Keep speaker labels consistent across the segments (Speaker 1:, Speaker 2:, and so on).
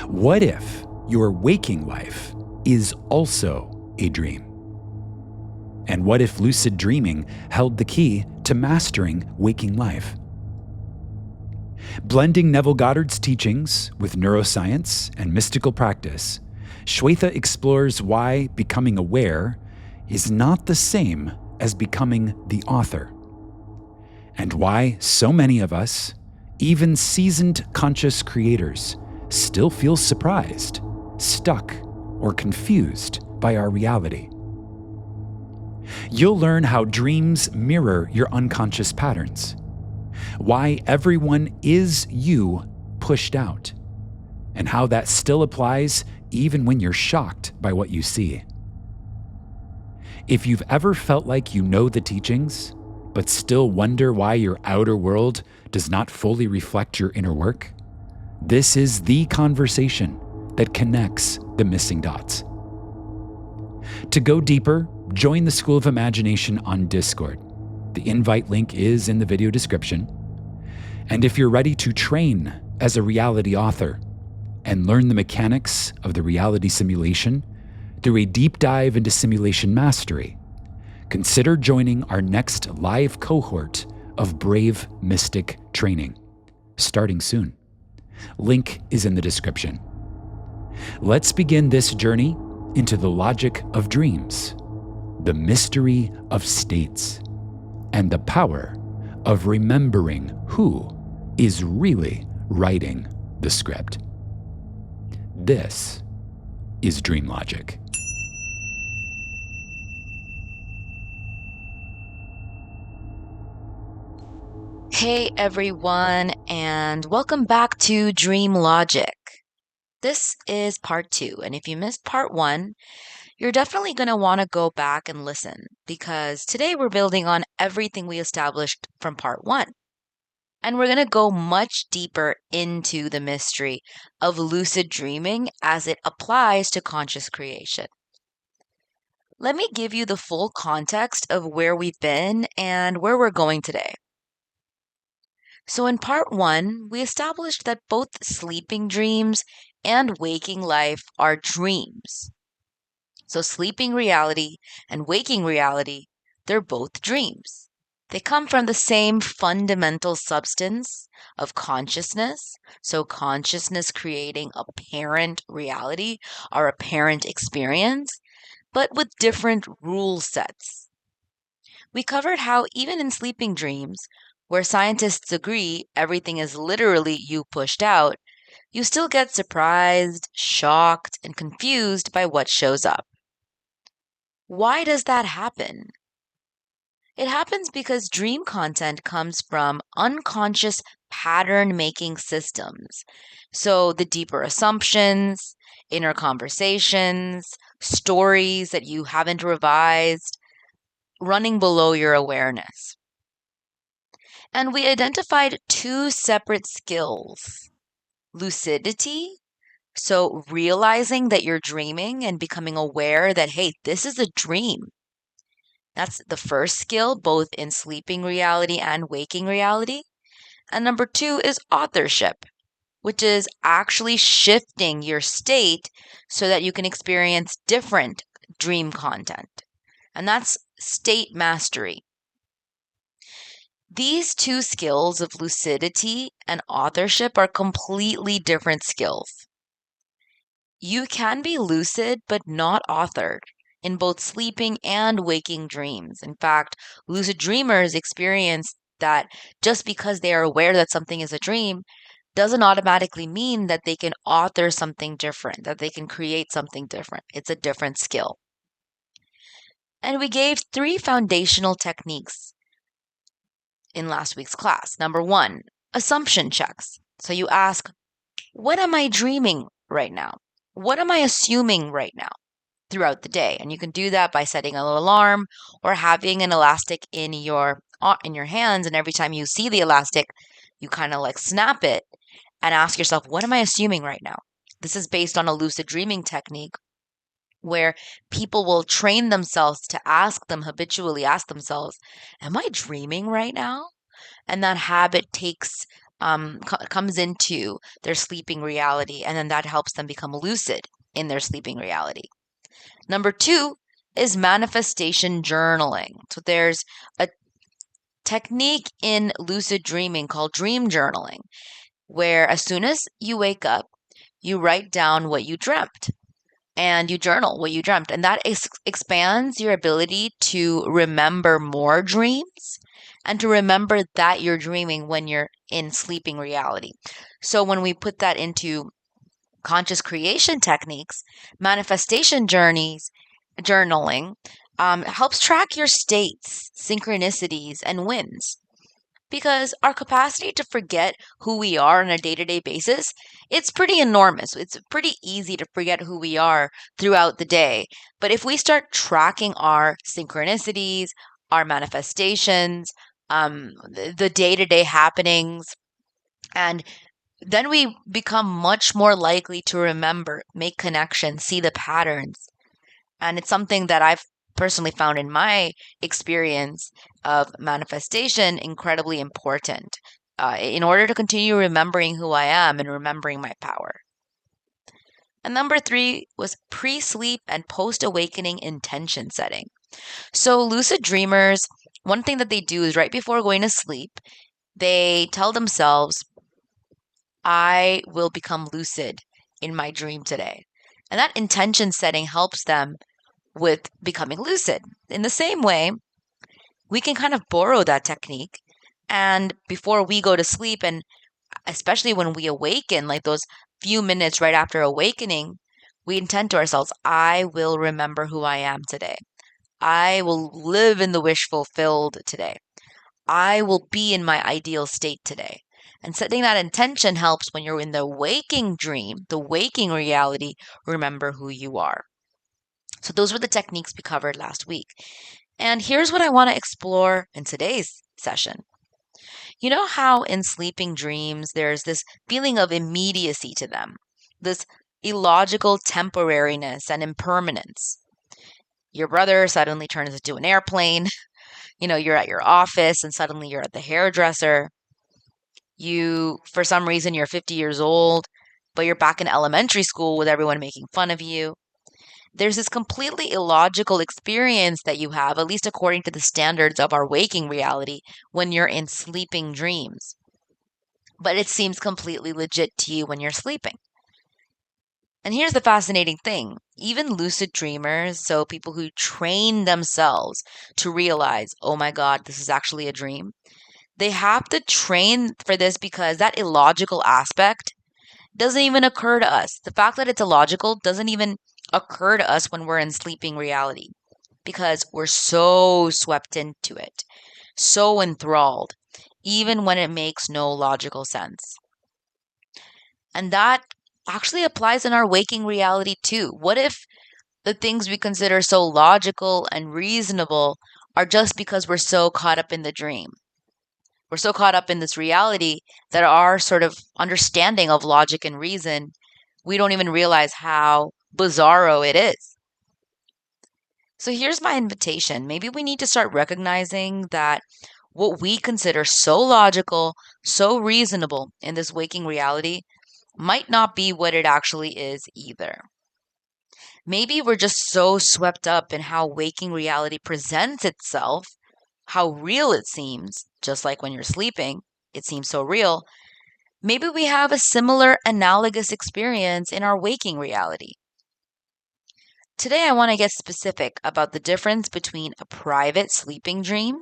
Speaker 1: What if your waking life is also a dream? And what if lucid dreaming held the key to mastering waking life? Blending Neville Goddard's teachings with neuroscience and mystical practice, Shweta explores why becoming aware is not the same as becoming the author, and why so many of us, even seasoned conscious creators, still feel surprised, stuck, or confused by our reality. You'll learn how dreams mirror your unconscious patterns, why everyone is you pushed out, and how that still applies even when you're shocked by what you see. If you've ever felt like you know the teachings, but still wonder why your outer world does not fully reflect your inner work, this is the conversation that connects the missing dots. To go deeper, join the School of Imagination on Discord. The invite link is in the video description. And if you're ready to train as a reality author and learn the mechanics of the reality simulation through a deep dive into simulation mastery, consider joining our next live cohort of Brave Mystic training, starting soon. Link is in the description. Let's begin this journey into the logic of dreams, the mystery of states, and the power of remembering who is really writing the script. This is DreamLogic.
Speaker 2: Hey everyone, and welcome back to DreamLogic. This is part 2, and if you missed part 1, you're definitely going to want to go back and listen, because today we're building on everything we established from part 1. And we're going to go much deeper into the mystery of lucid dreaming as it applies to conscious creation. Let me give you the full context of where we've been and where we're going today. So in part 1, we established that both sleeping dreams and waking life are dreams. So sleeping reality and waking reality, they're both dreams. They come from the same fundamental substance of consciousness. So consciousness creating apparent reality or apparent experience, but with different rule sets. We covered how even in sleeping dreams, where scientists agree everything is literally you pushed out, you still get surprised, shocked, and confused by what shows up. Why does that happen? It happens because dream content comes from unconscious pattern-making systems. So the deeper assumptions, inner conversations, stories that you haven't revised, running below your awareness. And we identified 2 separate skills. Lucidity, so realizing that you're dreaming and becoming aware that, hey, this is a dream. That's the first skill, both in sleeping reality and waking reality. And number 2 is authorship, which is actually shifting your state so that you can experience different dream content. And that's state mastery. These 2 skills of lucidity and authorship are completely different skills. You can be lucid but not authored in both sleeping and waking dreams. In fact, lucid dreamers experience that just because they are aware that something is a dream doesn't automatically mean that they can author something different, that they can create something different. It's a different skill. And we gave 3 foundational techniques in last week's class. Number 1, assumption checks. So you ask, what am I dreaming right now? What am I assuming right now throughout the day? And you can do that by setting an alarm or having an elastic in your hands. And every time you see the elastic, you kind of like snap it and ask yourself, what am I assuming right now? This is based on a lucid dreaming technique where people will train themselves to habitually ask themselves, am I dreaming right now? And that habit takes comes into their sleeping reality, and then that helps them become lucid in their sleeping reality. Number 2 is manifestation journaling. So there's a technique in lucid dreaming called dream journaling, where as soon as you wake up, you write down what you dreamt and you journal what you dreamt. And that expands your ability to remember more dreams and to remember that you're dreaming when you're in sleeping reality. So when we put that into conscious creation techniques, manifestation journaling helps track your states, synchronicities, and wins. Because our capacity to forget who we are on a day-to-day basis, it's pretty enormous. It's pretty easy to forget who we are throughout the day. But if we start tracking our synchronicities, our manifestations, the day-to-day happenings, and then we become much more likely to remember, make connections, see the patterns. And it's something that I've personally found in my experience of manifestation incredibly important in order to continue remembering who I am and remembering my power. And number 3 was pre-sleep and post-awakening intention setting. So lucid dreamers, one thing that they do is right before going to sleep, they tell themselves, I will become lucid in my dream today. And that intention setting helps them with becoming lucid. In the same way, we can kind of borrow that technique. And before we go to sleep, and especially when we awaken, like those few minutes right after awakening, we intend to ourselves, I will remember who I am today. I will live in the wish fulfilled today. I will be in my ideal state today. And setting that intention helps when you're in the waking dream, the waking reality, remember who you are. So those were the techniques we covered last week. And here's what I want to explore in today's session. You know how in sleeping dreams, there's this feeling of immediacy to them, this illogical temporariness and impermanence. Your brother suddenly turns into an airplane. You're at your office and suddenly you're at the hairdresser. For some reason, you're 50 years old, but you're back in elementary school with everyone making fun of you. There's this completely illogical experience that you have, at least according to the standards of our waking reality, when you're in sleeping dreams. But it seems completely legit to you when you're sleeping. And here's the fascinating thing. Even lucid dreamers, so people who train themselves to realize, oh my God, this is actually a dream, they have to train for this because that illogical aspect doesn't even occur to us. The fact that it's illogical doesn't even occur to us when we're in sleeping reality because we're so swept into it, so enthralled, even when it makes no logical sense. And that actually applies in our waking reality too. What if the things we consider so logical and reasonable are just because we're so caught up in the dream? We're so caught up in this reality that our sort of understanding of logic and reason, we don't even realize how bizarro it is. So here's my invitation. Maybe we need to start recognizing that what we consider so logical, so reasonable in this waking reality might not be what it actually is either. Maybe we're just so swept up in how waking reality presents itself, how real it seems, just like when you're sleeping, it seems so real. Maybe we have a similar analogous experience in our waking reality. Today, I want to get specific about the difference between a private sleeping dream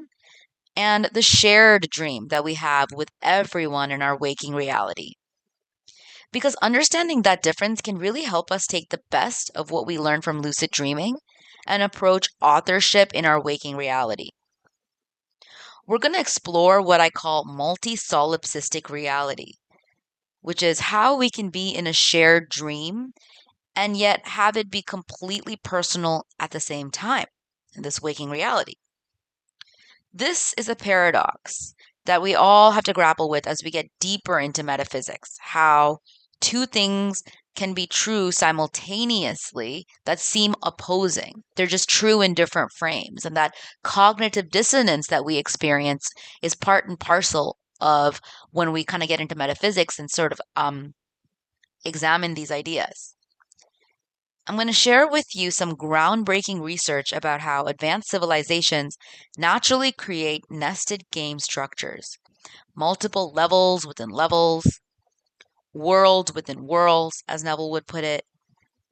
Speaker 2: and the shared dream that we have with everyone in our waking reality. Because understanding that difference can really help us take the best of what we learn from lucid dreaming and approach authorship in our waking reality. We're going to explore what I call multi-solipsistic reality, which is how we can be in a shared dream and yet have it be completely personal at the same time in this waking reality. This is a paradox that we all have to grapple with as we get deeper into metaphysics, how two things can be true simultaneously that seem opposing. They're just true in different frames, and that cognitive dissonance that we experience is part and parcel of when we kind of get into metaphysics and sort of examine these ideas. I'm going to share with you some groundbreaking research about how advanced civilizations naturally create nested game structures, multiple levels within levels, worlds within worlds, as Neville would put it,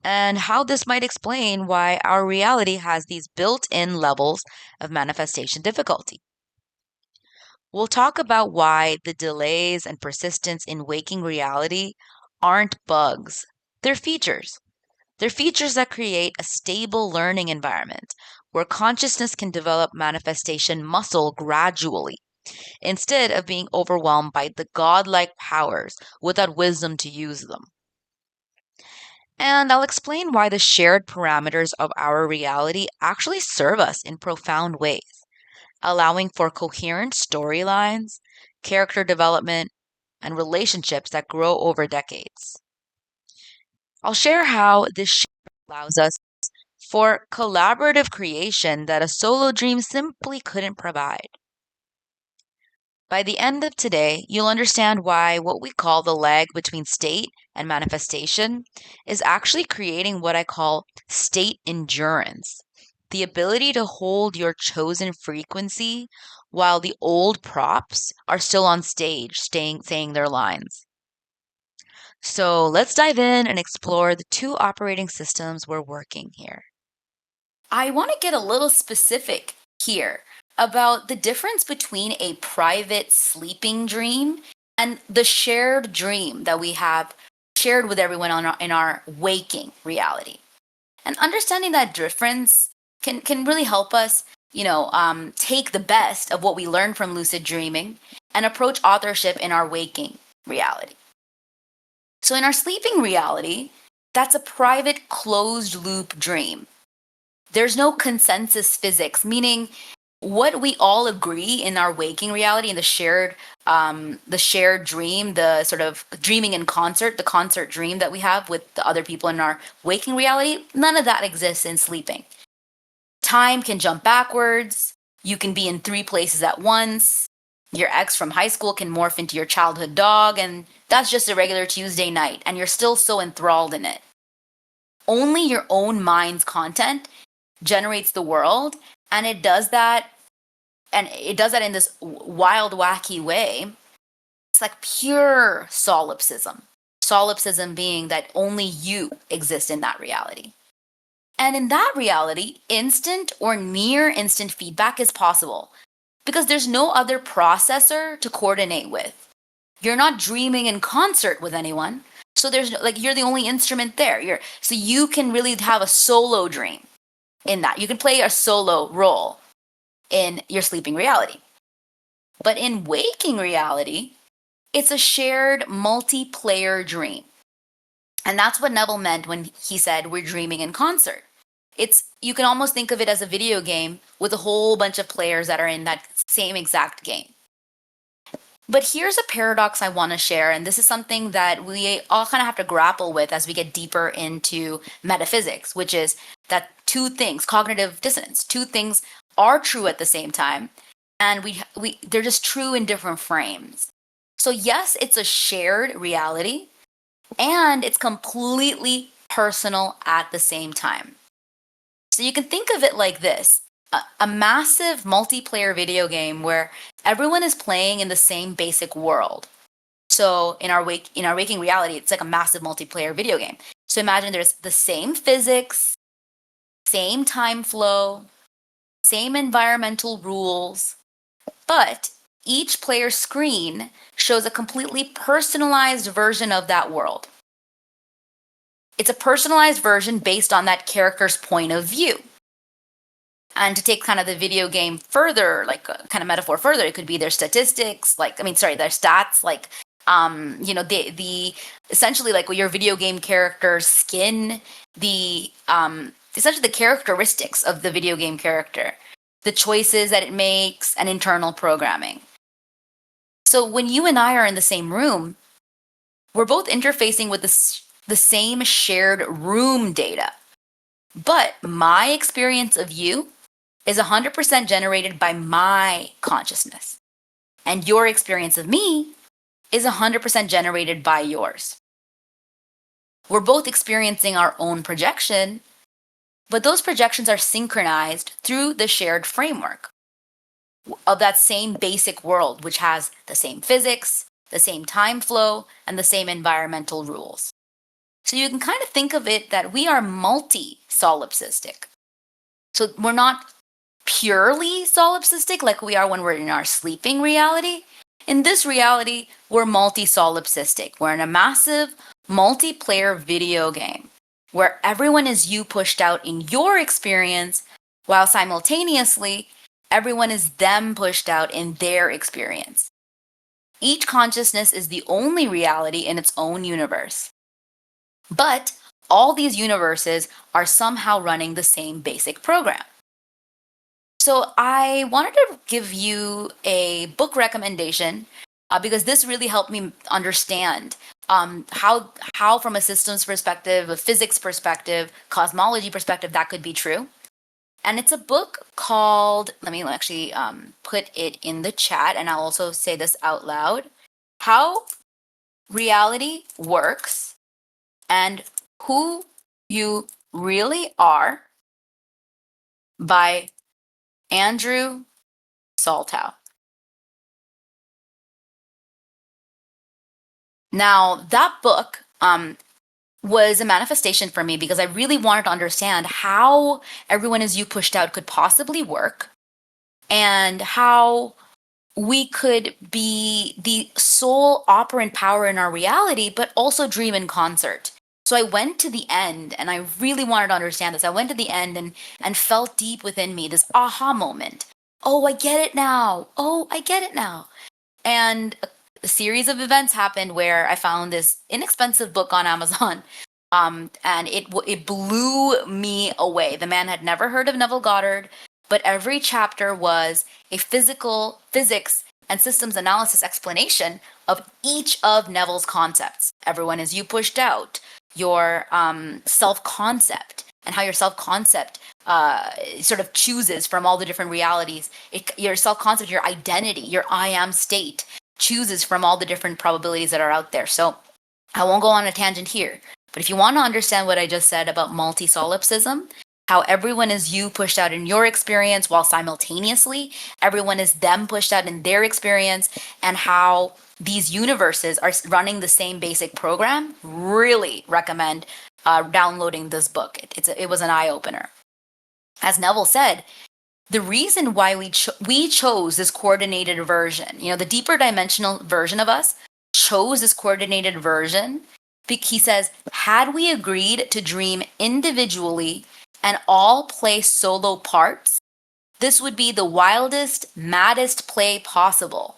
Speaker 2: and how this might explain why our reality has these built-in levels of manifestation difficulty. We'll talk about why the delays and persistence in waking reality aren't bugs, they're features. They're features that create a stable learning environment where consciousness can develop manifestation muscle gradually, instead of being overwhelmed by the godlike powers without wisdom to use them. And I'll explain why the shared parameters of our reality actually serve us in profound ways, allowing for coherent storylines, character development, and relationships that grow over decades. I'll share how this shift allows us for collaborative creation that a solo dream simply couldn't provide. By the end of today, you'll understand why what we call the lag between state and manifestation is actually creating what I call state endurance, the ability to hold your chosen frequency while the old props are still on stage saying their lines. So let's dive in and explore the two operating systems we're working here.
Speaker 3: I want to get a little specific here about the difference between a private sleeping dream and the shared dream that we have shared with everyone in our waking reality. And understanding that difference can really help us, take the best of what we learned from lucid dreaming and approach authorship in our waking reality. So in our sleeping reality, that's a private closed loop dream. There's no consensus physics, meaning what we all agree in our waking reality, in the shared dream, the sort of dreaming in concert, the concert dream that we have with the other people in our waking reality, none of that exists in sleeping. Time can jump backwards. You can be in 3 places at once. Your ex from high school can morph into your childhood dog, and that's just a regular Tuesday night, and you're still so enthralled in it. Only your own mind's content generates the world, and it does that in this wild, wacky way. It's like pure solipsism being that only you exist in that reality. And in that reality, instant or near instant feedback is possible because there's no other processor to coordinate with. You're not dreaming in concert with anyone, so there's you're the only instrument there. So you can really have a solo dream in that. You can play a solo role in your sleeping reality. But in waking reality, it's a shared multiplayer dream. And that's what Neville meant when he said we're dreaming in concert. You can almost think of it as a video game with a whole bunch of players that are in that same exact game. But here's a paradox I want to share, and this is something that we all kind of have to grapple with as we get deeper into metaphysics, which is that two things, cognitive dissonance, two things are true at the same time, and they're just true in different frames. So yes, it's a shared reality, and it's completely personal at the same time. So you can think of it like this. A massive multiplayer video game where everyone is playing in the same basic world. So in our waking reality, it's like a massive multiplayer video game. So imagine there's the same physics, same time flow, same environmental rules, but each player's screen shows a completely personalized version of that world. It's a personalized version based on that character's point of view. And to take kind of the video game further, like kind of metaphor further, it could be their statistics, their stats, the essentially like your video game character's skin, essentially the characteristics of the video game character, the choices that it makes, and internal programming. So when you and I are in the same room, we're both interfacing with the same shared room data. But my experience of you is 100% generated by my consciousness. and your experience of me is 100% generated by yours. We're both experiencing our own projection, but those projections are synchronized through the shared framework of that same basic world, which has the same physics, the same time flow, and the same environmental rules. So you can kind of think of it that we are multi-solipsistic. So we're not purely solipsistic like we are when we're in our sleeping reality. In this reality, we're multi-solipsistic. We're in a massive multiplayer video game where everyone is you pushed out in your experience, while simultaneously everyone is them pushed out in their experience. Each consciousness is the only reality in its own universe. But all these universes are somehow running the same basic program. So I wanted to give you a book recommendation because this really helped me understand how from a systems perspective, a physics perspective, cosmology perspective, that could be true. And it's a book called, let me actually put it in the chat, and I'll also say this out loud, How Reality Works and Who You Really Are by Andrew Soltow. Now, that book was a manifestation for me because I really wanted to understand how everyone as you pushed out could possibly work and how we could be the sole operant power in our reality, but also dream in concert. So I went to the end and I really wanted to understand this. I went to the end and felt deep within me this aha moment. Oh, I get it now. Oh, I get it now. And a series of events happened where I found this inexpensive book on Amazon. And it blew me away. The man had never heard of Neville Goddard, but every chapter was a physics and systems analysis explanation of each of Neville's concepts. Everyone is you pushed out, your self-concept, and how your self-concept sort of chooses from all the different realities. Your self-concept, your identity, your I am state chooses from all the different probabilities that are out there. So I won't go on a tangent here. But if you want to understand what I just said about multi-solipsism, how everyone is you pushed out in your experience while simultaneously everyone is them pushed out in their experience, and how these universes are running the same basic program, really recommend downloading this book. It was an eye-opener. As Neville said, the reason why we chose this coordinated version, the deeper dimensional version of us chose this coordinated version, he says, had we agreed to dream individually and all play solo parts, this would be the wildest, maddest play possible.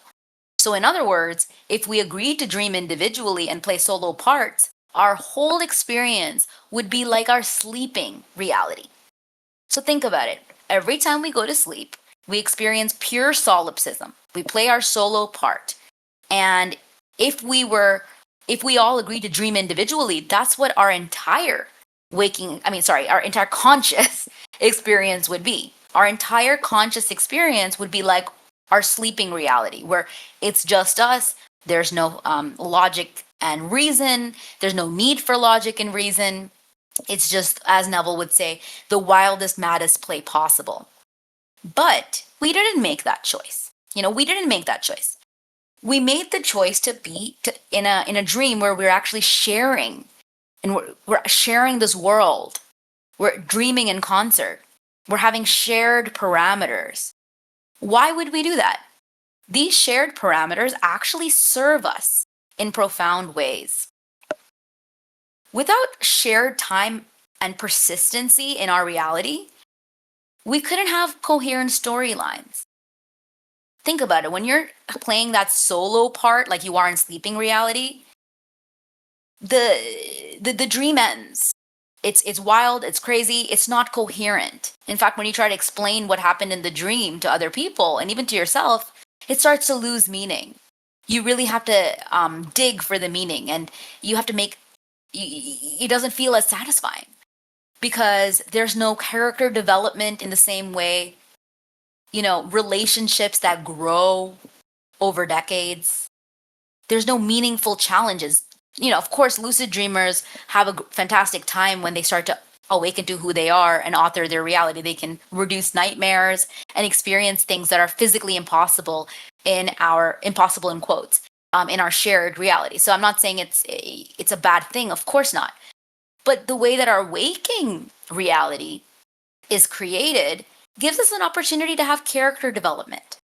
Speaker 3: So in other words, if we agreed to dream individually and play solo parts, our whole experience would be like our sleeping reality. So think about it. Every time we go to sleep, we experience pure solipsism. We play our solo part. And if we all agreed to dream individually, that's what our entire our entire conscious experience would be. Our entire conscious experience would be like our sleeping reality, where it's just us. There's no logic and reason. There's no need for logic and reason. It's just, as Neville would say, the wildest, maddest play possible. But we didn't make that choice. We didn't make that choice. We made the choice to be in a dream where we're actually sharing, and we're sharing this world. We're dreaming in concert. We're having shared parameters. Why would we do that? These shared parameters actually serve us in profound ways. Without shared time and persistency in our reality, we couldn't have coherent storylines. Think about it. When you're playing that solo part like you are in sleeping reality, the dream ends. It's wild, it's crazy, it's not coherent. In fact, when you try to explain what happened in the dream to other people and even to yourself, it starts to lose meaning. You really have to dig for the meaning, and you have to it doesn't feel as satisfying because there's no character development in the same way. Relationships that grow, over decades. There's no meaningful challenges. Of course, lucid dreamers have a fantastic time when they start to awaken to who they are and author their reality. They can reduce nightmares and experience things that are physically impossible impossible in quotes, in our shared reality. So I'm not saying it's a bad thing, of course not. But the way that our waking reality is created gives us an opportunity to have character development,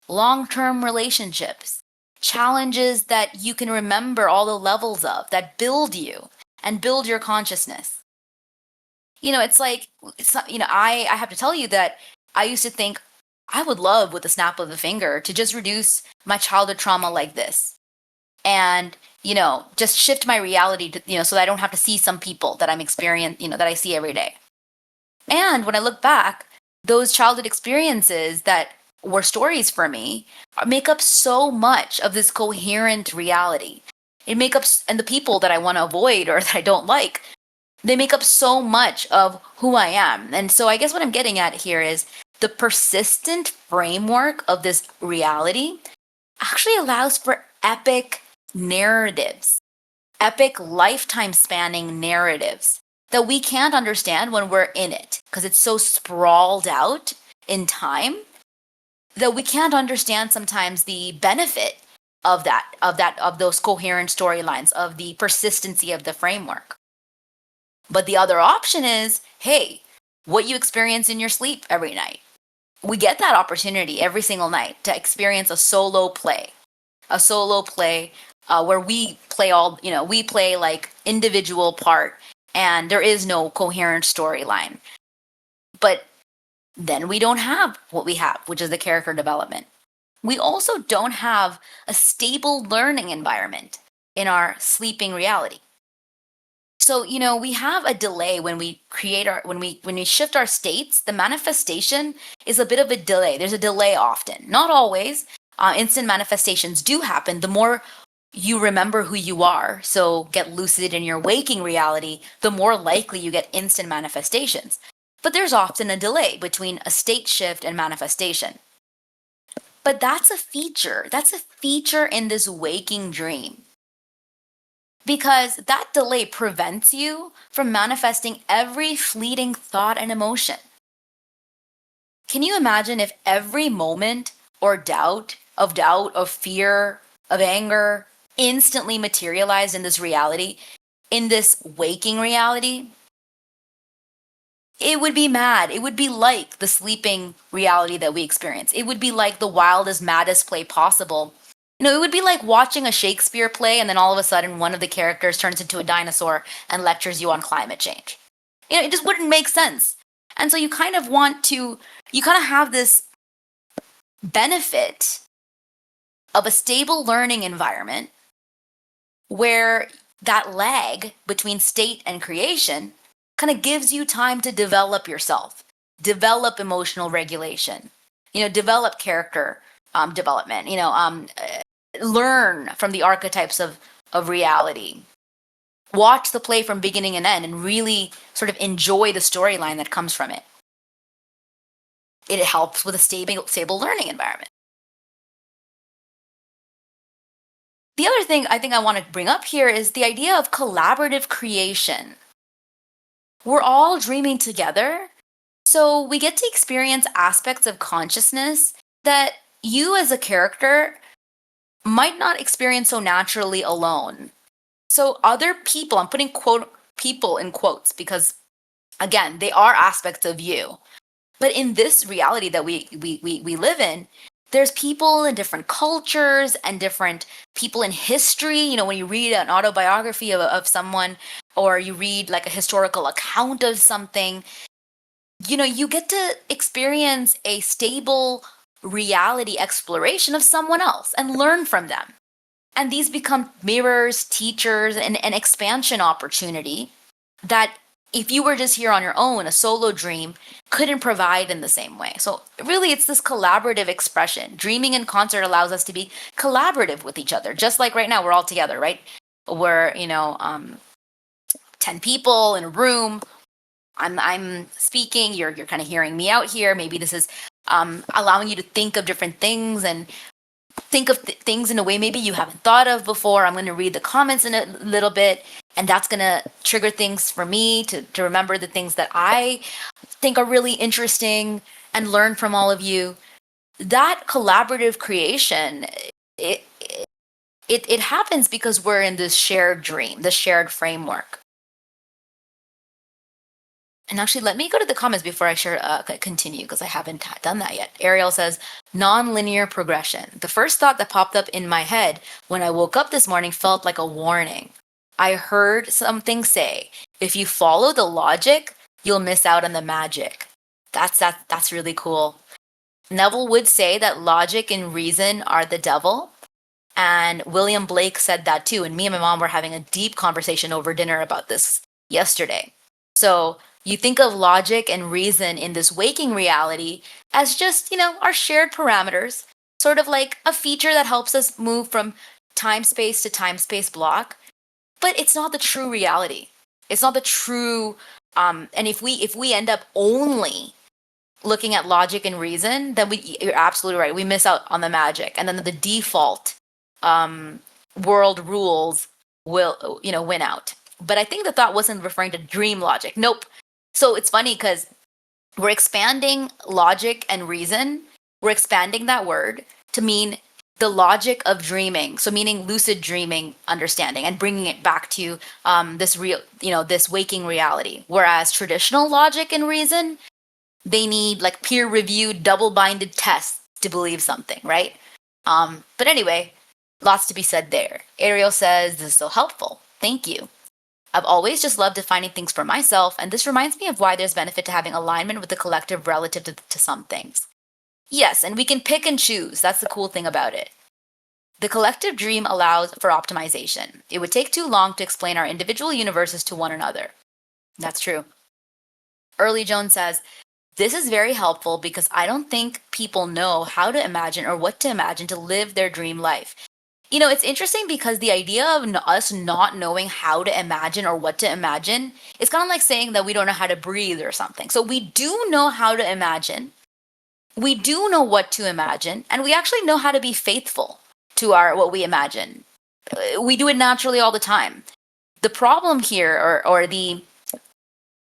Speaker 3: long-term relationships, challenges that you can remember all the levels of that build you and build your consciousness. It's like, I have to tell you that I used to think I would love with a snap of the finger to just reduce my childhood trauma like this and, just shift my reality to, so that I don't have to see some people that I'm experiencing, that I see every day. And when I look back, those childhood experiences that were stories for me make up so much of this coherent reality. And the people that I want to avoid or that I don't like, they make up so much of who I am. And so I guess what I'm getting at here is the persistent framework of this reality actually allows for epic narratives, epic lifetime spanning narratives that we can't understand when we're in it because it's so sprawled out in time that we can't understand sometimes the benefit of those coherent storylines, of the persistency of the framework. But the other option is, hey, what you experience in your sleep every night. We get that opportunity every single night to experience a solo play where we play like individual part and there is no coherent storyline. But then we don't have what we have, which is the character development. We also don't have a stable learning environment in our sleeping reality. So, we have a delay when we when we shift our states. The manifestation is a bit of a delay. There's a delay often, not always. Instant manifestations do happen. The more you remember who you are, so get lucid in your waking reality, the more likely you get instant manifestations. But there's often a delay between a state shift and manifestation. But that's a feature. That's a feature in this waking dream. Because that delay prevents you from manifesting every fleeting thought and emotion. Can you imagine if every moment or doubt, of fear, of anger, instantly materialized in this reality, in this waking reality? It would be mad. It would be like the sleeping reality that we experience. It would be like the wildest, maddest play possible. It would be like watching a Shakespeare play and then all of a sudden one of the characters turns into a dinosaur and lectures you on climate change. It just wouldn't make sense. And so you kind of have this benefit of a stable learning environment where that lag between state and creation kind of gives you time to develop yourself, develop emotional regulation, develop character development, learn from the archetypes of reality, watch the play from beginning and end, and really sort of enjoy the storyline that comes from it. It helps with a stable learning environment. The other thing I think I want to bring up here is the idea of collaborative creation. We're all dreaming together, so we get to experience aspects of consciousness that you as a character might not experience so naturally alone. So other people, I'm putting people in quotes because, again, they are aspects of you. But in this reality that we live in, there's people in different cultures and different people in history. When you read an autobiography of someone or you read like a historical account of something, you get to experience a stable reality exploration of someone else and learn from them. And these become mirrors, teachers, and an expansion opportunity that if you were just here on your own, a solo dream couldn't provide in the same way. So really, it's this collaborative expression. Dreaming in concert allows us to be collaborative with each other. Just like right now, we're all together, right? We're, 10 people in a room. I'm speaking, you're kind of hearing me out here. Maybe this is allowing you to think of different things and think of things in a way maybe you haven't thought of before. I'm going to read the comments in a little bit, and that's going to trigger things for me to remember the things that I think are really interesting and learn from all of you. That collaborative creation, it, it happens because we're in this shared dream, this shared framework. And actually, let me go to the comments before I continue, because I haven't done that yet. Ariel says, non-linear progression. The first thought that popped up in my head when I woke up this morning felt like a warning. I heard something say, if you follow the logic, you'll miss out on the magic. That's really cool. Neville would say that logic and reason are the devil. And William Blake said that too. And me and my mom were having a deep conversation over dinner about this yesterday. So you think of logic and reason in this waking reality as just, our shared parameters, sort of like a feature that helps us move from time-space to time-space block. But it's not the true reality. It's not the true, and if we end up only looking at logic and reason, then you're absolutely right. We miss out on the magic. And then the default world rules will, win out. But I think the thought wasn't referring to dream logic. Nope. So it's funny because we're expanding logic and reason. We're expanding that word to mean the logic of dreaming. So meaning lucid dreaming understanding and bringing it back to this real, this waking reality. Whereas traditional logic and reason, they need like peer-reviewed, double-binded tests to believe something, right? But anyway, lots to be said there. Ariel says, this is so helpful. Thank you. I've always just loved defining things for myself, and this reminds me of why there's benefit to having alignment with the collective relative to some things. Yes, and we can pick and choose. That's the cool thing about it. The collective dream allows for optimization. It would take too long to explain our individual universes to one another. That's true. Early Jones says, this is very helpful because I don't think people know how to imagine or what to imagine to live their dream life. It's interesting because the idea of us not knowing how to imagine or what to imagine is kind of like saying that we don't know how to breathe or something. So we do know how to imagine. We do know what to imagine, and we actually know how to be faithful to what we imagine. We do it naturally all the time. The problem here, or the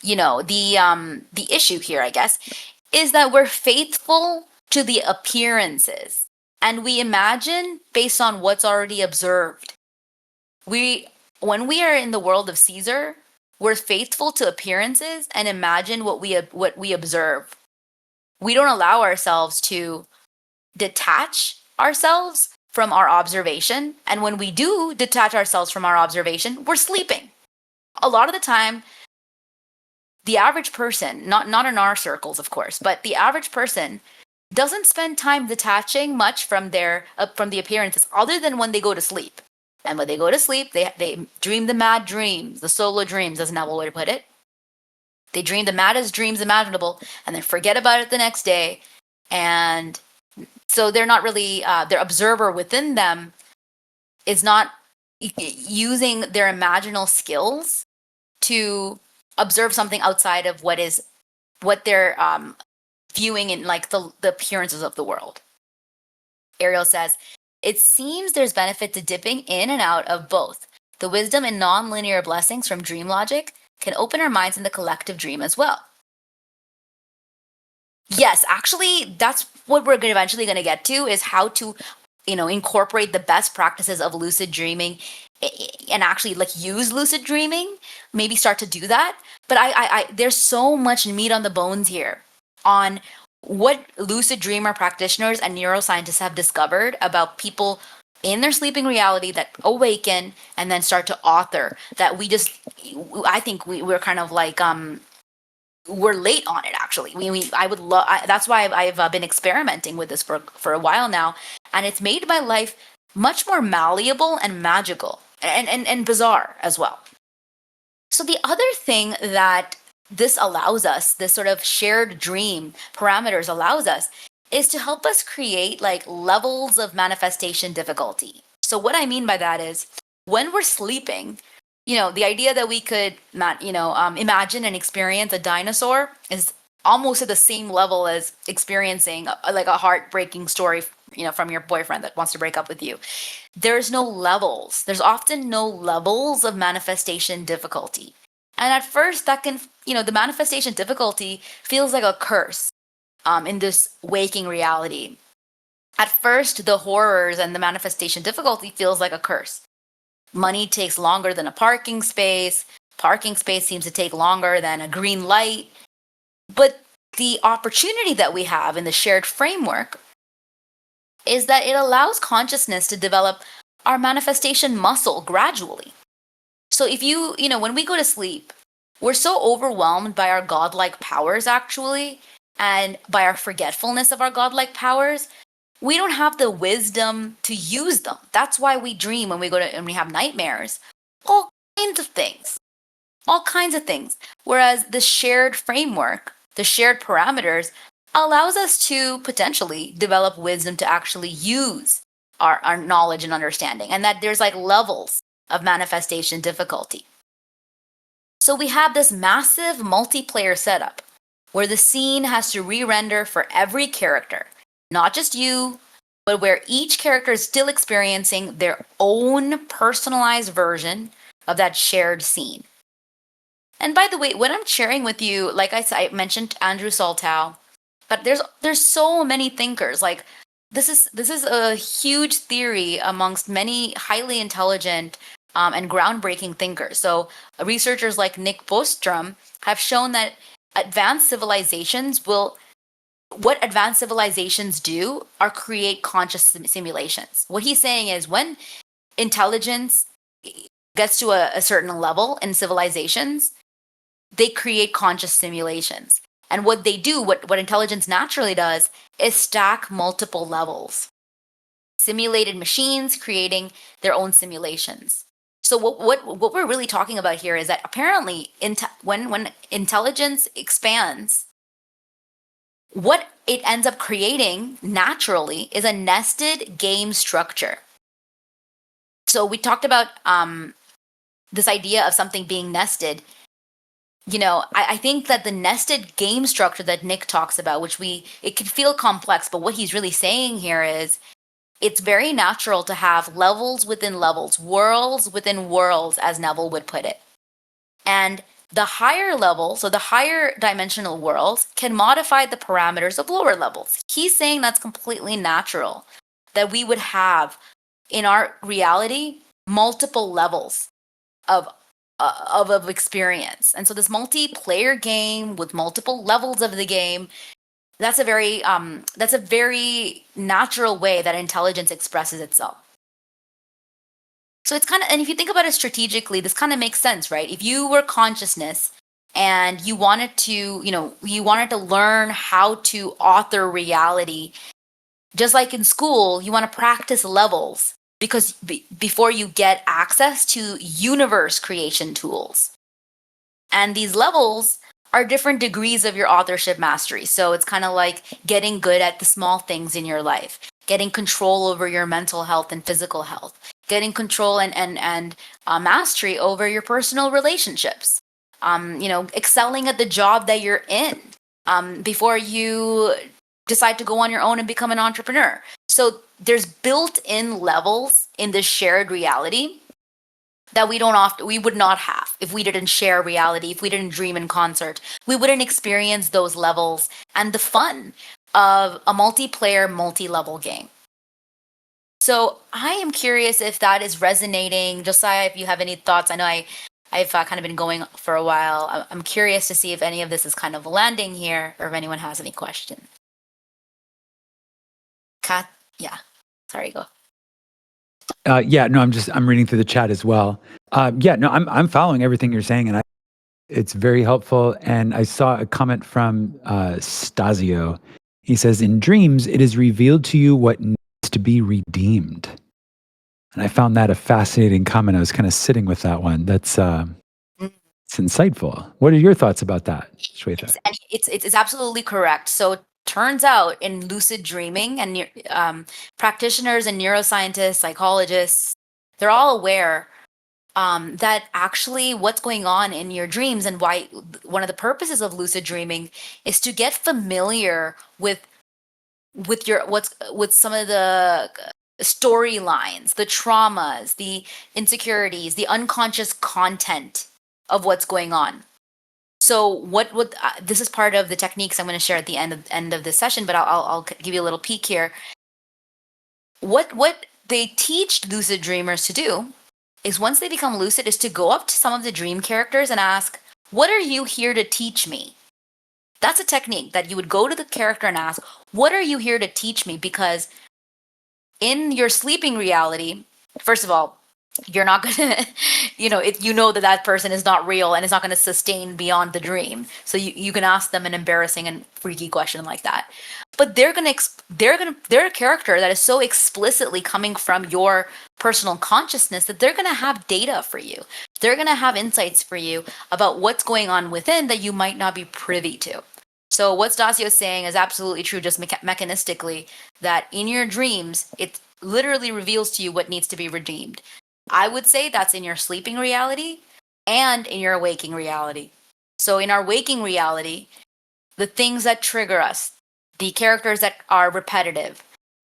Speaker 3: issue here, I guess, is that we're faithful to the appearances. And we imagine based on what's already observed. When we are in the world of Caesar, we're faithful to appearances and imagine what we observe. We don't allow ourselves to detach ourselves from our observation. And when we do detach ourselves from our observation, we're sleeping. A lot of the time, the average person, not in our circles, of course, but the average person doesn't spend time detaching much from the appearances other than when they go to sleep. And when they go to sleep, they dream the mad dreams, the solo dreams, as Neville would put it. They dream the maddest dreams imaginable and then forget about it the next day. And so they're not really, their observer within them is not using their imaginal skills to observe something outside of what they're viewing in like the appearances of the world. Ariel says, it seems there's benefit to dipping in and out of both. The wisdom and non-linear blessings from DreamLogic can open our minds in the collective dream as well. Yes, actually, that's what we're eventually going to get to, is how to, incorporate the best practices of lucid dreaming and actually like use lucid dreaming, maybe start to do that. But I there's so much meat on the bones here on what lucid dreamer practitioners and neuroscientists have discovered about people in their sleeping reality that awaken and then start to author, that I think we're kind of like, we're late on it actually. I would love, that's why I've been experimenting with this for a while now. And it's made my life much more malleable and magical and bizarre as well. So the other thing that this allows us, this sort of shared dream parameters allows us, is to help us create like levels of manifestation difficulty. So what I mean by that is when we're sleeping, the idea that we could, imagine and experience a dinosaur is almost at the same level as experiencing like a heartbreaking story from your boyfriend that wants to break up with you. There's no levels. There's often no levels of manifestation difficulty. And at first that can, the manifestation difficulty feels like a curse in this waking reality. At first, the horrors and the manifestation difficulty feels like a curse. Money takes longer than a parking space. Parking space seems to take longer than a green light. But the opportunity that we have in the shared framework is that it allows consciousness to develop our manifestation muscle gradually. So if when we go to sleep, we're so overwhelmed by our godlike powers, actually, and by our forgetfulness of our godlike powers, we don't have the wisdom to use them. That's why we dream when we have nightmares. All kinds of things. All kinds of things. Whereas the shared framework, the shared parameters, allows us to potentially develop wisdom to actually use our knowledge and understanding, and that there's like levels of manifestation difficulty. So we have this massive multiplayer setup where the scene has to re-render for every character, not just you, but where each character is still experiencing their own personalized version of that shared scene. And by the way, when I'm sharing with you, like I mentioned Andrew Soltow, but there's so many thinkers. Like this is a huge theory amongst many highly intelligent and groundbreaking thinkers. So researchers like Nick Bostrom have shown that what advanced civilizations do are create conscious simulations. What he's saying is when intelligence gets to a certain level in civilizations, they create conscious simulations. And what they do, what intelligence naturally does, is stack multiple levels. Simulated machines creating their own simulations. So what we're really talking about here is that apparently when intelligence expands, what it ends up creating naturally is a nested game structure. So we talked about this idea of something being nested. I think that the nested game structure that Nick talks about, it can feel complex, but what he's really saying here is it's very natural to have levels within levels, worlds within worlds, as Neville would put it. And the higher level, so the higher dimensional worlds, can modify the parameters of lower levels. He's saying that's completely natural, that we would have in our reality multiple levels of experience. And so this multiplayer game with multiple levels of the game, that's a very natural way that intelligence expresses itself. So it's and if you think about it strategically, this kind of makes sense, right? If you were consciousness and you wanted to learn how to author reality, just like in school, you want to practice levels because before you get access to universe creation tools. And these levels are different degrees of your authorship mastery. So it's kind of like getting good at the small things in your life, getting control over your mental health and physical health, getting control and mastery over your personal relationships, excelling at the job that you're in before you decide to go on your own and become an entrepreneur. So there's built-in levels in this shared reality that we would not have if we didn't share reality, if we didn't dream in concert. We wouldn't experience those levels and the fun of a multiplayer, multi-level game. So I am curious if that is resonating. Josiah, if you have any thoughts. I know I've kind of been going for a while. I'm curious to see if any of this is kind of landing here or if anyone has any questions. Kat, yeah. Sorry, go.
Speaker 1: I'm reading through the chat as well. I'm following everything you're saying, and it's very helpful. And I saw a comment from Stasio. He says, "In dreams, it is revealed to you what needs to be redeemed." And I found that a fascinating comment. I was kind of sitting with that one. That's it's insightful. What are your thoughts about that, Shweta?
Speaker 3: It's absolutely correct. So turns out in lucid dreaming, and practitioners and neuroscientists, psychologists, they're all aware that actually what's going on in your dreams and why one of the purposes of lucid dreaming is to get familiar with with some of the storylines, the traumas, the insecurities, the unconscious content of what's going on. So what would this is part of the techniques I'm going to share at the end of this session, but I'll give you a little peek here. What they teach lucid dreamers to do is, once they become lucid, is to go up to some of the dream characters and ask, "What are you here to teach me?" That's a technique that you would go to the character and ask, "What are you here to teach me?" Because in your sleeping reality, first of all, you're not going to, that person is not real and is not going to sustain beyond the dream. So you can ask them an embarrassing and freaky question like that. But they're a character that is so explicitly coming from your personal consciousness that they're going to have data for you. They're going to have insights for you about what's going on within that you might not be privy to. So what Stasio is saying is absolutely true, just mechanistically, that in your dreams, it literally reveals to you what needs to be redeemed. I would say that's in your sleeping reality and in your waking reality. So in our waking reality, the things that trigger us, the characters that are repetitive,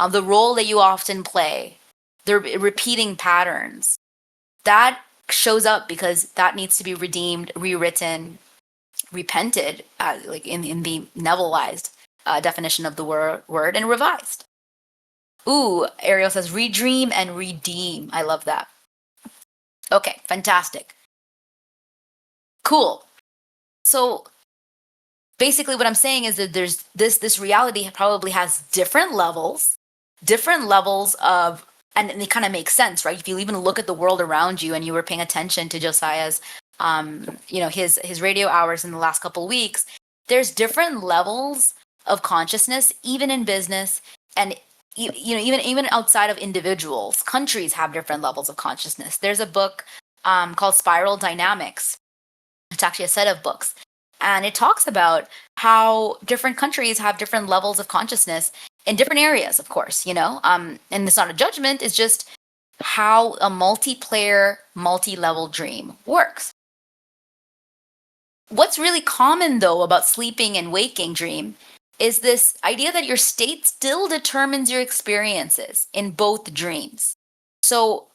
Speaker 3: the role that you often play, the repeating patterns, that shows up because that needs to be redeemed, rewritten, repented, like in the Nevilleized definition of the word, and revised. Ooh, Ariel says redream and redeem. I love that. Okay, fantastic. Cool. So basically what I'm saying is that there's this reality probably has different levels of, and it kind of makes sense, right? If you even look at the world around you and you were paying attention to Josiah's his radio hours in the last couple of weeks, there's different levels of consciousness, even in business, and even outside of individuals. Countries have different levels of consciousness. There's a book called Spiral Dynamics. It's actually a set of books, and it talks about how different countries have different levels of consciousness in different areas, of course, and it's not a judgment, it's just how a multiplayer, multi-level dream works. What's really common, though, about sleeping and waking dream is this idea that your state still determines your experiences in both dreams. So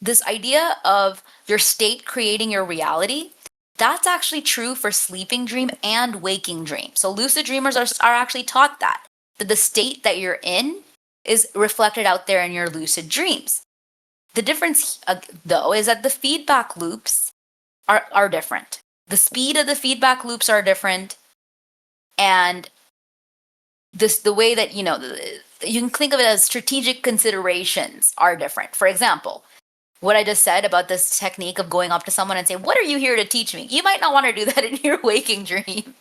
Speaker 3: this idea of your state creating your reality, that's actually true for sleeping dream and waking dream. So lucid dreamers are actually taught that the state that you're in is reflected out there in your lucid dreams. The difference, though, is that the feedback loops are different. The speed of the feedback loops are different, and the way that you can think of it as strategic considerations are different. For example, what I just said about this technique of going up to someone and saying, "What are you here to teach me?" You might not want to do that in your waking dream,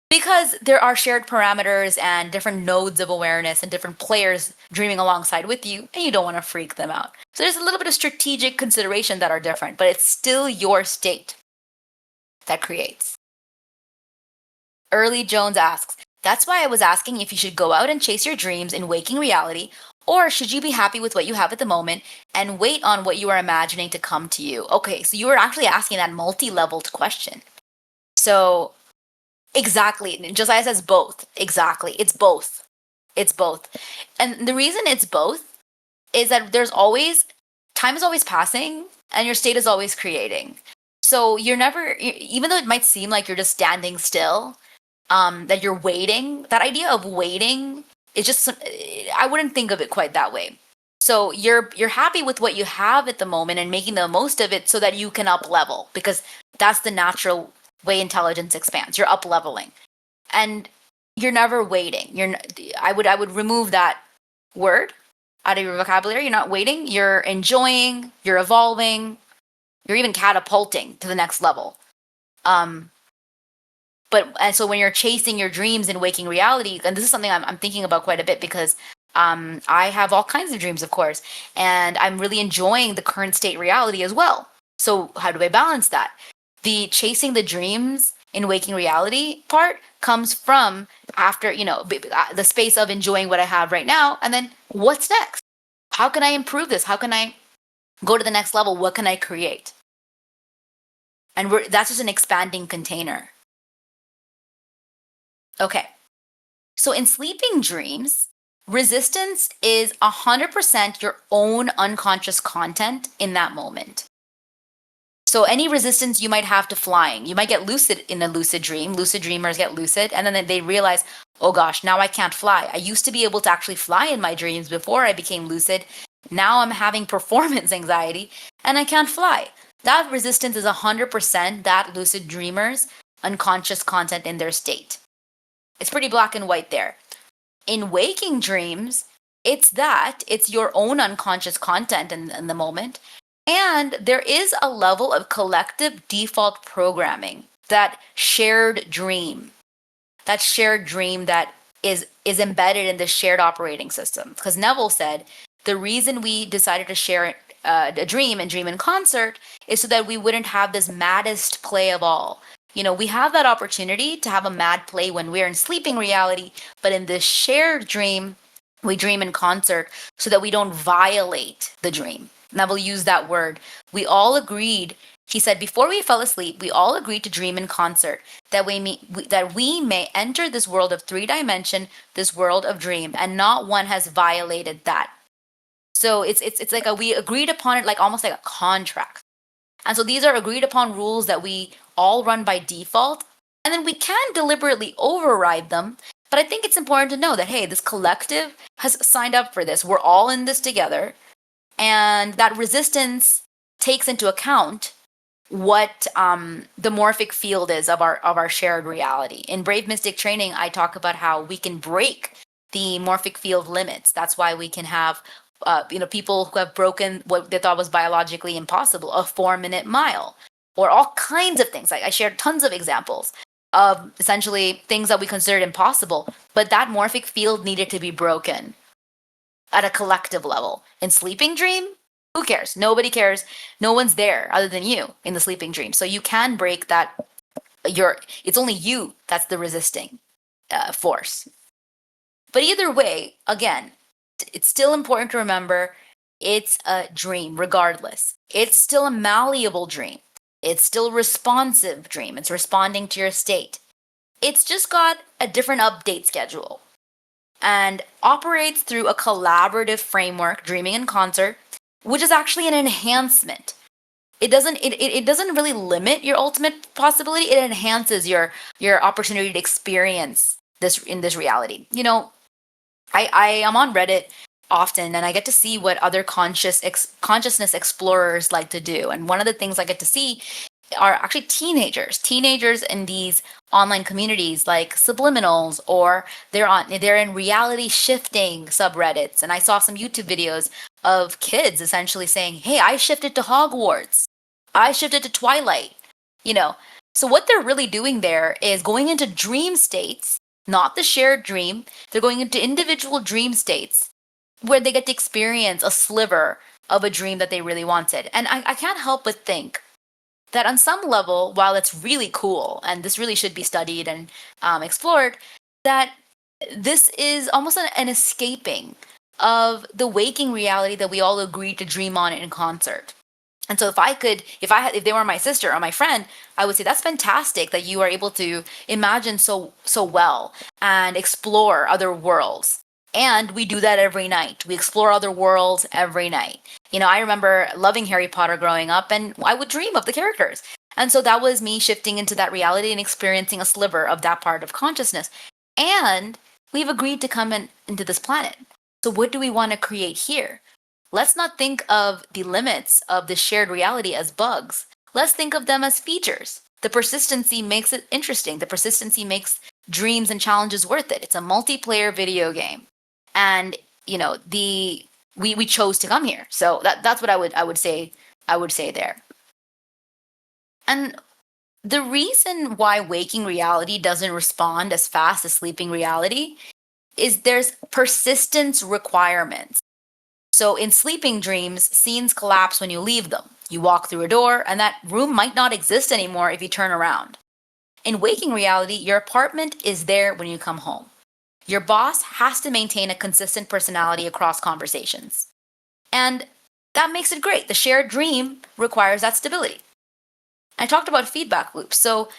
Speaker 3: because there are shared parameters and different nodes of awareness and different players dreaming alongside with you, and you don't want to freak them out. So there's a little bit of strategic consideration that are different, but it's still your state that creates. Early Jones asks, "That's why I was asking if you should go out and chase your dreams in waking reality, or should you be happy with what you have at the moment and wait on what you are imagining to come to you?" Okay, so you were actually asking that multi-leveled question. So, exactly. Josiah says both. Exactly. It's both. It's both. And the reason it's both is that time is always passing and your state is always creating. So you're never, even though it might seem like you're just standing still, that you're waiting, that idea of waiting is just, I wouldn't think of it quite that way. So you're happy with what you have at the moment and making the most of it so that you can up level, because that's the natural way intelligence expands. You're up leveling, and you're never waiting. I would remove that word out of your vocabulary. You're not waiting. You're enjoying. You're evolving. You're even catapulting to the next level. And so when you're chasing your dreams in waking reality, and this is something I'm thinking about quite a bit, because I have all kinds of dreams, of course, and I'm really enjoying the current state reality as well. So how do I balance that? The chasing the dreams in waking reality part comes from after, the space of enjoying what I have right now, and then what's next? How can I improve this? How can I go to the next level? What can I create? And that's just an expanding container. Okay. So in sleeping dreams, resistance is 100% your own unconscious content in that moment. So any resistance you might have to flying, you might get lucid in a lucid dream. Lucid dreamers get lucid, and then they realize, oh gosh, now I can't fly. I used to be able to actually fly in my dreams before I became lucid. Now I'm having performance anxiety and I can't fly. That resistance is 100% that lucid dreamer's unconscious content in their state. It's pretty black and white there. In waking dreams, it's your own unconscious content in the moment. And there is a level of collective default programming, that shared dream that is embedded in the shared operating system. Because Neville said the reason we decided to share a dream and dream in concert is so that we wouldn't have this maddest play of all. We have that opportunity to have a mad play when we're in sleeping reality, but in this shared dream, we dream in concert so that we don't violate the dream. Neville used that word. We all agreed, he said, before we fell asleep, we all agreed to dream in concert, that we may enter this world of 3-dimension, this world of dream, and not one has violated that. So it's like we agreed upon it, like almost like a contract. And so these are agreed upon rules that we all run by default, and then we can deliberately override them. But I think it's important to know that, hey, this collective has signed up for this. We're all in this together. And that resistance takes into account what the morphic field is of our shared reality. In Brave Mystic training, I talk about how we can break the morphic field limits. That's why we can have people who have broken what they thought was biologically impossible, a 4-minute mile, or all kinds of things. I shared tons of examples of essentially things that we considered impossible, but that morphic field needed to be broken at a collective level. In sleeping dream, who cares? Nobody cares. No one's there other than you in the sleeping dream. So you can break that. It's only you that's the resisting force. But either way, again, it's still important to remember it's a dream regardless. It's still a malleable dream. It's still a responsive dream. It's responding to your state. It's just got a different update schedule and operates through a collaborative framework, dreaming in concert, which is actually an enhancement. It doesn't really limit your ultimate possibility. It enhances your opportunity to experience this in this reality. I am on Reddit often, and I get to see what other consciousness explorers like to do. And one of the things I get to see are actually teenagers in these online communities like subliminals, or they're in reality shifting subreddits. And I saw some YouTube videos of kids essentially saying, hey, I shifted to Hogwarts, I shifted to Twilight. So what they're really doing there is going into dream states, not the shared dream. They're going into individual dream states where they get to experience a sliver of a dream that they really wanted. And I can't help but think that on some level, while it's really cool, and this really should be studied and explored, that this is almost an escaping of the waking reality that we all agreed to dream on in concert. And so if they were my sister or my friend, I would say that's fantastic that you are able to imagine so well and explore other worlds. And we do that every night. We explore other worlds every night. I remember loving Harry Potter growing up, and I would dream of the characters. And so that was me shifting into that reality and experiencing a sliver of that part of consciousness. And we've agreed to come into this planet. So what do we want to create here? Let's not think of the limits of the shared reality as bugs. Let's think of them as features. The persistency makes it interesting. The persistency makes dreams and challenges worth it. It's a multiplayer video game. And, we chose to come here. So that's what I would say there. And the reason why waking reality doesn't respond as fast as sleeping reality is there's persistence requirements. So in sleeping dreams, scenes collapse when you leave them. You walk through a door, and that room might not exist anymore if you turn around. In waking reality, your apartment is there when you come home. Your boss has to maintain a consistent personality across conversations. And that makes it great. The shared dream requires that stability. I talked about feedback loops. So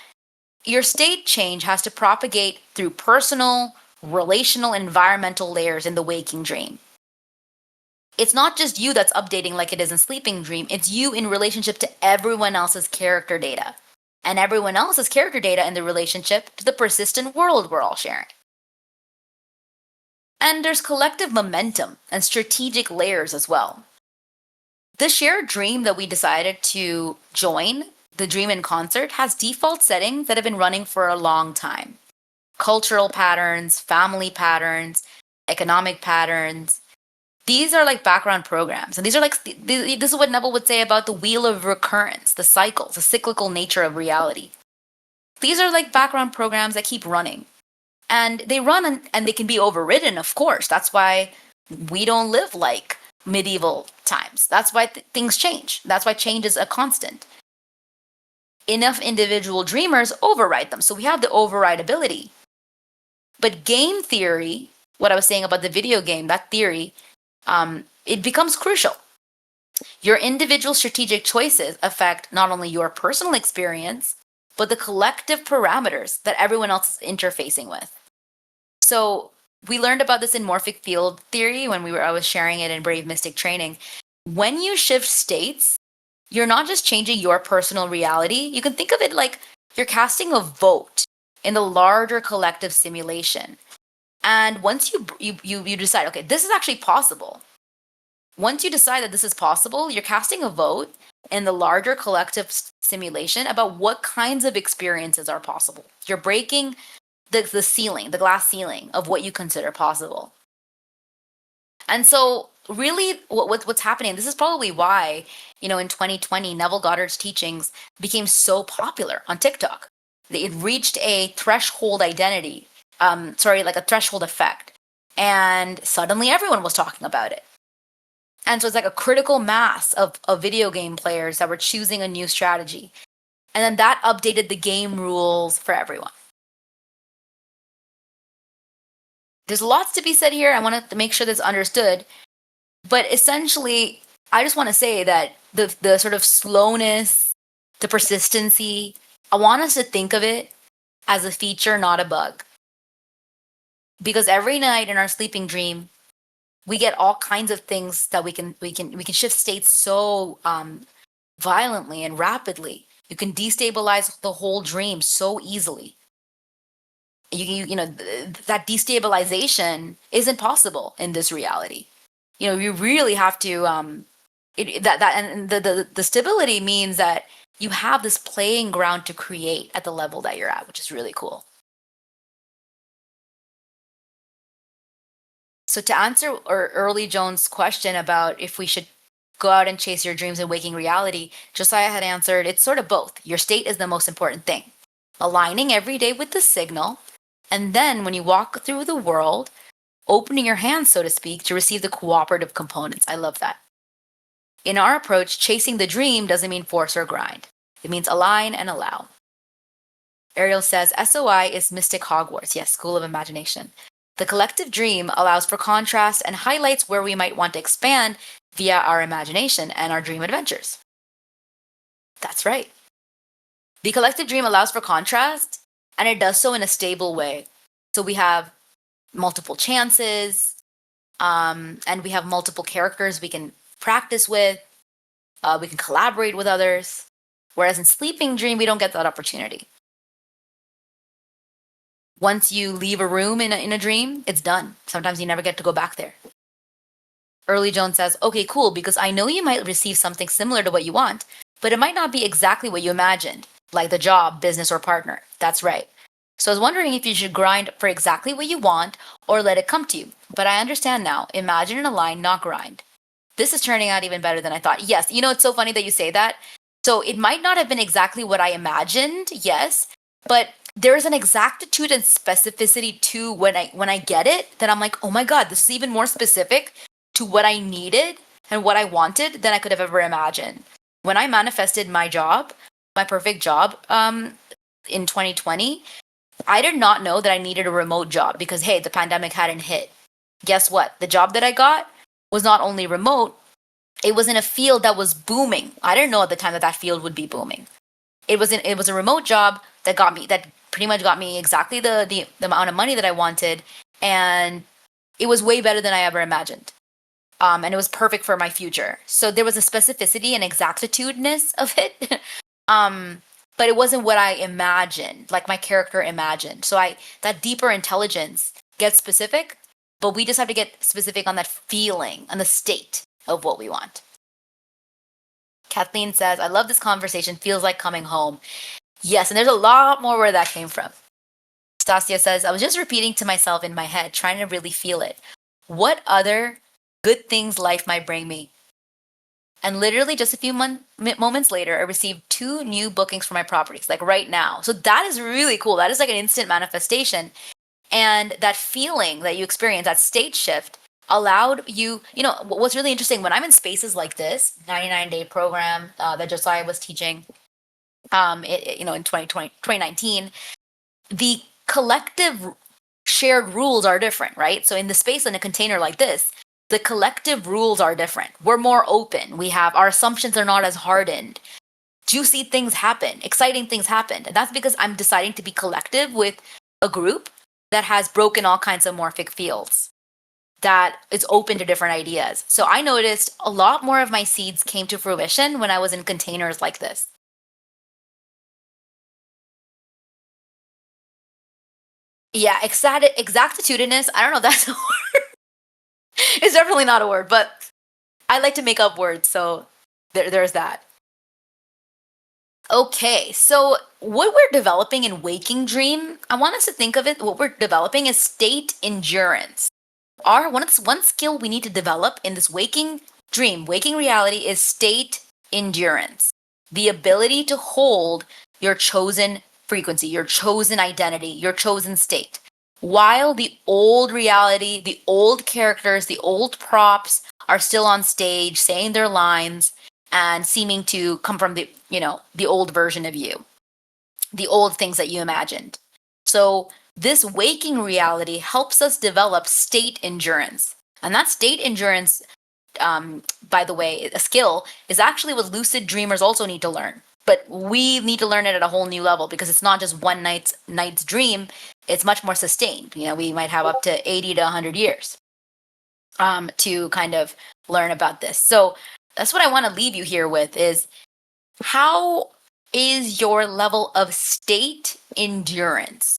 Speaker 3: your state change has to propagate through personal, relational and environmental layers in the waking dream. It's not just you that's updating like it is in sleeping dream. It's you in relationship to everyone else's character data. And everyone else's character data in the relationship to the persistent world we're all sharing. And there's collective momentum and strategic layers as well. The shared dream that we decided to join, the dream in concert, has default settings that have been running for a long time. Cultural patterns, family patterns, economic patterns. These are like background programs. And these are like, this is what Neville would say about the wheel of recurrence, the cycles, the cyclical nature of reality. These are like background programs that keep running. And they run and they can be overridden, of course. That's why we don't live like medieval times. That's why things change. That's why change is a constant. Enough individual dreamers override them. So we have the override ability. But game theory, what I was saying about the video game, that theory, it becomes crucial. Your individual strategic choices affect not only your personal experience, but the collective parameters that everyone else is interfacing with. So we learned about this in morphic field theory when I was sharing it in Brave Mystic training. When you shift states, you're not just changing your personal reality. You can think of it like you're casting a vote in the larger collective simulation. And once you decide, okay, this is actually possible. Once you decide that this is possible, you're casting a vote in the larger collective simulation about what kinds of experiences are possible. You're breaking the ceiling, the glass ceiling of what you consider possible. And so really what's happening, this is probably why, in 2020, Neville Goddard's teachings became so popular on TikTok. It reached a threshold identity, like a threshold effect. And suddenly everyone was talking about it. And so it's like a critical mass of video game players that were choosing a new strategy. And then that updated the game rules for everyone. There's lots to be said here. I want to make sure that's understood. But essentially, I just want to say that the sort of slowness, the persistency, I want us to think of it as a feature, not a bug. Because every night in our sleeping dream, we get all kinds of things that we can shift states so violently and rapidly. You can destabilize the whole dream so easily. That destabilization isn't possible in this reality. You really have to and the stability means that you have this playing ground to create at the level that you're at, which is really cool. So to answer Early Jones' question about if we should go out and chase your dreams in waking reality, Josiah had answered, it's sort of both. Your state is the most important thing. Aligning every day with the signal, and then when you walk through the world, opening your hands, so to speak, to receive the cooperative components. I love that. In our approach, chasing the dream doesn't mean force or grind. It means align and allow. Ariel says, SOI is Mystic Hogwarts. Yes, School of Imagination. The collective dream allows for contrast and highlights where we might want to expand via our imagination and our dream adventures. That's right. The collective dream allows for contrast, and it does so in a stable way. So we have multiple chances, and we have multiple characters we can practice with. We can collaborate with others. Whereas in sleeping dream, we don't get that opportunity. Once you leave a room in a dream, it's done. Sometimes you never get to go back there. Early Jones says, okay, cool, because I know you might receive something similar to what you want, but it might not be exactly what you imagined, like the job, business, or partner. That's right. So I was wondering if you should grind for exactly what you want or let it come to you. But I understand now. Imagine and align, not grind. This is turning out even better than I thought. Yes, it's so funny that you say that. So it might not have been exactly what I imagined, yes, but there's an exactitude and specificity to when I get it, that I'm like, oh my God, this is even more specific to what I needed and what I wanted than I could have ever imagined. When I manifested my job, my perfect job in 2020, I did not know that I needed a remote job because, hey, the pandemic hadn't hit. Guess what? The job that I got was not only remote, it was in a field that was booming. I didn't know at the time that field would be booming. It was a remote job that pretty much got me exactly the amount of money that I wanted, and it was way better than I ever imagined. And it was perfect for my future. So there was a specificity and exactitudeness of it. But it wasn't what I imagined, like my character imagined. So that deeper intelligence gets specific, but we just have to get specific on that feeling, on the state of what we want. Kathleen says, I love this conversation, feels like coming home. Yes, and there's a lot more where that came from. Stasia says, I was just repeating to myself in my head, trying to really feel it. What other good things life might bring me? And literally just a few moments later, I received 2 new bookings for my properties, like right now. So that is really cool. That is like an instant manifestation. And that feeling that you experience, that state shift, allowed you, what's really interesting, when I'm in spaces like this, 99-day program that Josiah was teaching, in 2019, the collective shared rules are different, right? So in the space in a container like this, the collective rules are different. We're more open. Our assumptions are not as hardened. Juicy things happen. Exciting things happen. And that's because I'm deciding to be collective with a group that has broken all kinds of morphic fields, that is open to different ideas. So I noticed a lot more of my seeds came to fruition when I was in containers like this. Yeah, exactitudinous. I don't know if that's a word. It's definitely not a word, but I like to make up words, so there's that. Okay, so what we're developing in waking dream, I want us to think of it, what we're developing is state endurance. One skill we need to develop in this waking dream, waking reality, is state endurance. The ability to hold your chosen frequency, your chosen identity, your chosen state. While the old reality, the old characters, the old props are still on stage saying their lines and seeming to come from the old version of you, the old things that you imagined. So this waking reality helps us develop state endurance. And that state endurance, by the way, a skill, is actually what lucid dreamers also need to learn. But we need to learn it at a whole new level because it's not just one night's dream. It's much more sustained. We might have up to 80 to 100 years to kind of learn about this. So that's what I want to leave you here with is, how is your level of state endurance?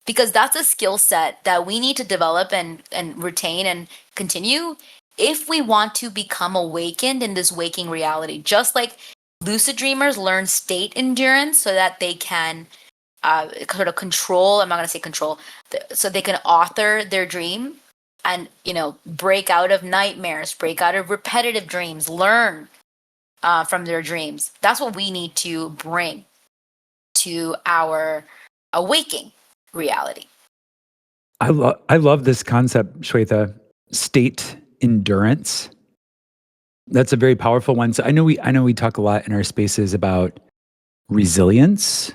Speaker 3: Because that's a skill set that we need to develop and retain and continue if we want to become awakened in this waking reality. Just like lucid dreamers learn state endurance so that they can sort of control, I'm not going to say control, so they can author their dream and, break out of nightmares, break out of repetitive dreams, learn from their dreams. That's what we need to bring to our awaking reality.
Speaker 1: I love this concept, Shweta. State endurance. That's a very powerful one. So I know we talk a lot in our spaces about resilience.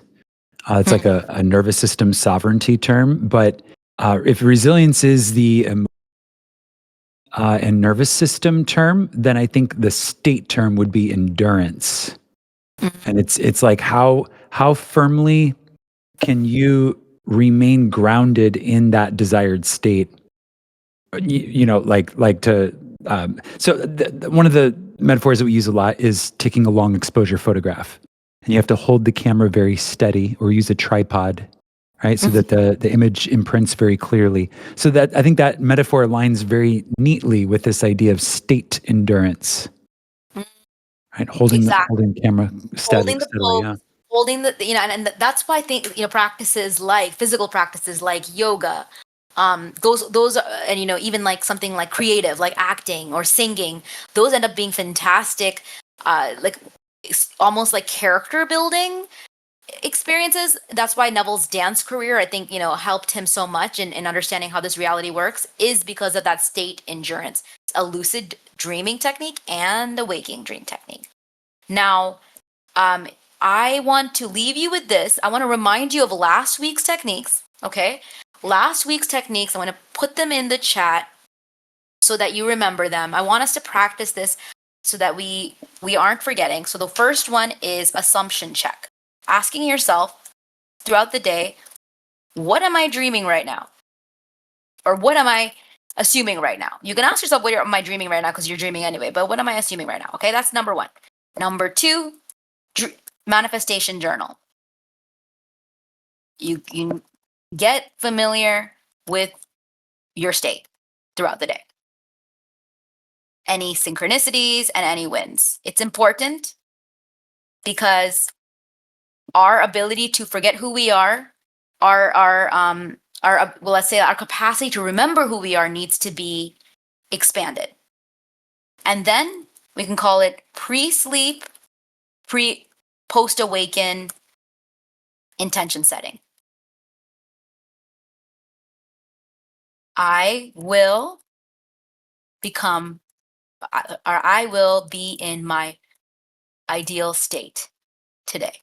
Speaker 1: It's like a nervous system sovereignty term, but if resilience is the and nervous system term, then I think the state term would be endurance. And it's like how firmly can you remain grounded in that desired state? Like to. So one of the metaphors that we use a lot is taking a long exposure photograph, and you have to hold the camera very steady or use a tripod, right? So that the image imprints very clearly. So that I think that metaphor aligns very neatly with this idea of state endurance, right? Holding the camera steadily, yeah.
Speaker 3: Holding and that's why I think practices like physical practices like yoga, those are, and even like something like creative like acting or singing, those end up being fantastic, like almost like character building experiences. That's why Neville's dance career, I think, helped him so much in understanding how this reality works, is because of that state endurance. It's a lucid dreaming technique and a waking dream technique. Now, I want to leave you with this. I want to remind you of last week's techniques, okay? Last week's techniques, I want to put them in the chat so that you remember them. I want us to practice this so that we aren't forgetting. So the first one is assumption check. Asking yourself throughout the day, what am I dreaming right now? Or what am I assuming right now? You can ask yourself, what am I dreaming right now? Because you're dreaming anyway. But what am I assuming right now? Okay, that's number one. Number two, manifestation journal. You get familiar with your state throughout the day. Any synchronicities and any wins. It's important because our ability to forget who we are, let's say our capacity to remember who we are needs to be expanded. And then we can call it pre-sleep, post-awaken intention setting. I will be in my ideal state today.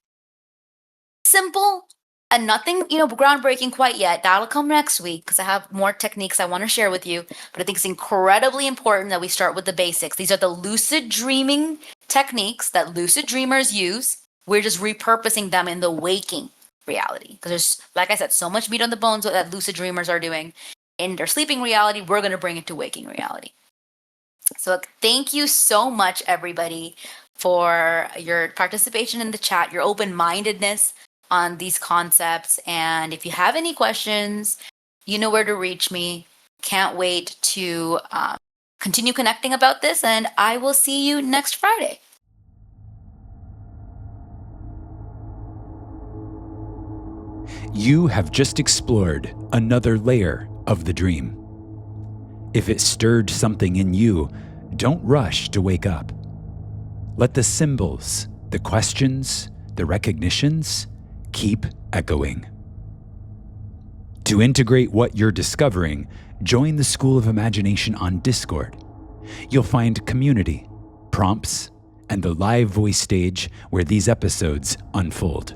Speaker 3: Simple and nothing, groundbreaking quite yet. That'll come next week because I have more techniques I want to share with you. But I think it's incredibly important that we start with the basics. These are the lucid dreaming techniques that lucid dreamers use. We're just repurposing them in the waking reality. Because there's, like I said, so much meat on the bones that lucid dreamers are doing in their sleeping reality. We're going to bring it to waking reality. So thank you so much, everybody, for your participation in the chat, your open-mindedness on these concepts. And if you have any questions, you know where to reach me. Can't wait to continue connecting about this. And I will see you next Friday.
Speaker 1: You have just explored another layer of the dream. If it stirred something in you, don't rush to wake up. Let the symbols, the questions, the recognitions keep echoing. To integrate what you're discovering, join the School of Imagination on Discord. You'll find community, prompts, and the live voice stage where these episodes unfold.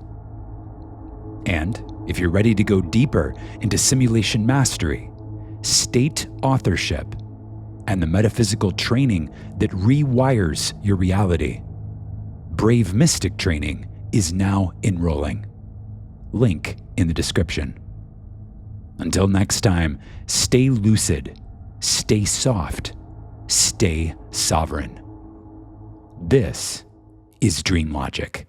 Speaker 1: And if you're ready to go deeper into simulation mastery, state authorship, and the metaphysical training that rewires your reality, Brave Mystic training is now enrolling. Link in the description. Until next time, stay lucid, stay soft, stay sovereign. This is DreamLogic.